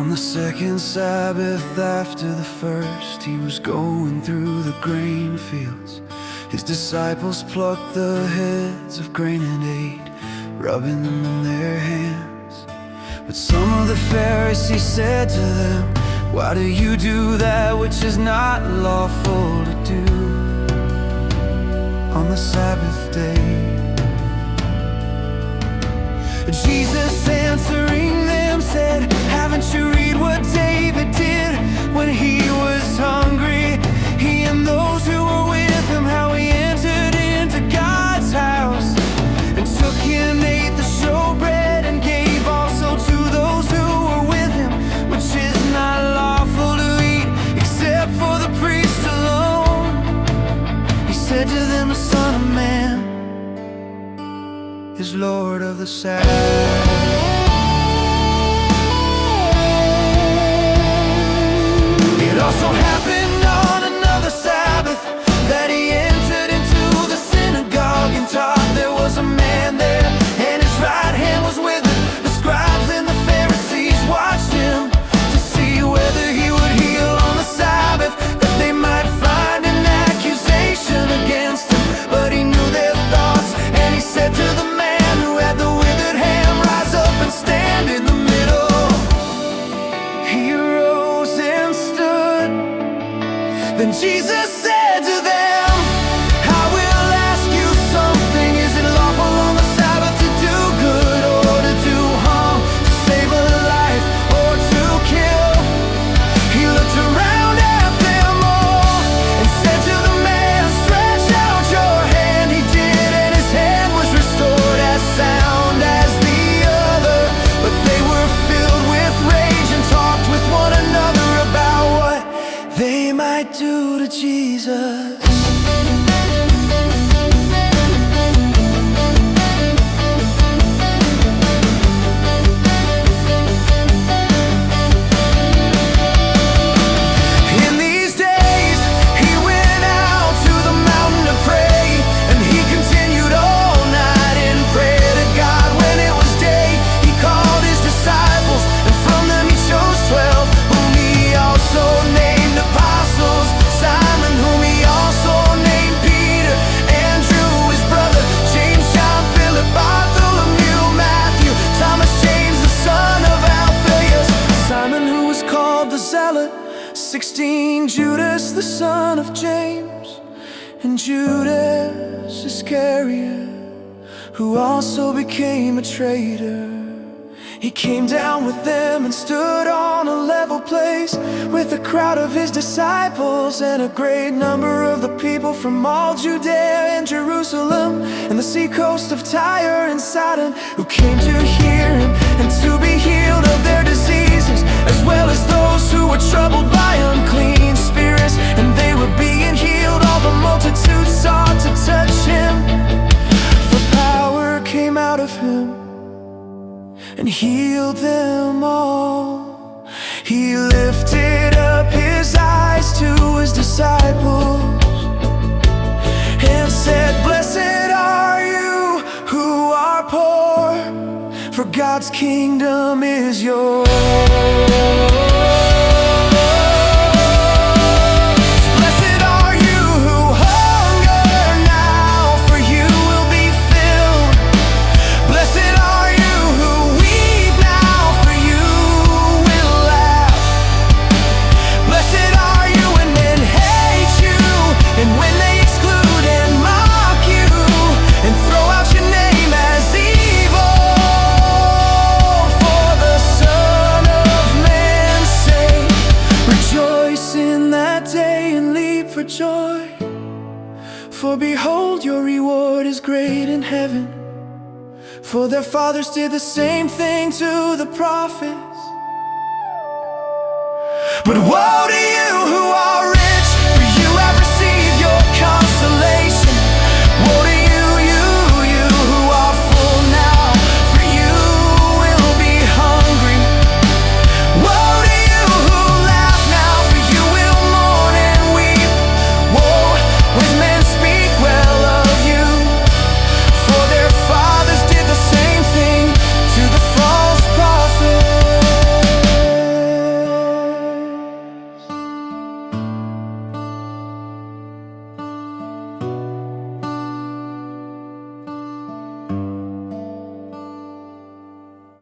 On the second Sabbath after the first, he was going through the grain fields. His disciples plucked the heads of grain and ate, rubbing them in their hands. But some of the Pharisees said to them, "Why do you do that which is not lawful to do on the Sabbath day?" Jesus answering them said, "Haven't you read what David did when he was hungry? He and those who were with him, how he entered into God's house and took and ate the showbread and gave also to those who were with him, which is not lawful to eat except for the priest alone." He said to them, "The Son of Man is Lord of the Sabbath." It also happened on another Sabbath that he entered into the synagogue and taught. There was a man there, and his right hand was withered. The scribes and the Pharisees watched him to see whether he would heal on the Sabbath, that they might find an accusation against him. But he knew their thoughts, and he said to the man who had the withered hand, "Rise up and stand in the middle." He arose and stood. Then Jesus said to them, "I will ask you something. Is it lawful on the Sabbath to do good or to do harm, to save a life or to kill?" He looked around at them all and said to the man, "Stretch out your hand." He did, and his hand was restored as sound as the other. But they were filled with rage and talked with one another about what they might do to Jesus. In these days he went out to the mountain to pray, and he continued all night in prayer to God. When it was day, he called his disciples, and from them he chose 12, whom he also named apostles: Simon, whom he also named Peter, Andrew his brother, James, John, Philip, Bartholomew, Matthew, Thomas, James the son of Alphaeus, Simon who was called the Zealot, 16, Judas the son of James, and Judas Iscariot, who also became a traitor. He came down with them and stood on a level place with a crowd of his disciples and a great number of the people from all Judea and Jerusalem and the seacoast of Tyre and Sidon, who came to hear him and to be healed of their diseases, as well as those who were troubled by unclean spirits, and they were being healed. All the multitude sought to touch him, for power came out of him and healed them all. He lifted up his eyes to his disciples and said, "Blessed are you who are poor, for God's kingdom is yours. Blessed are you who hunger now, for you will be filled. Blessed are you who weep now, for you will laugh. Blessed are you when men hate you, and when they exclude and mock you, and throw out your name as evil for the Son of Man's sake. Rejoice in that day and leap for joy, for behold, your reward is great in heaven. For their fathers did the same thing to the prophets. But woe to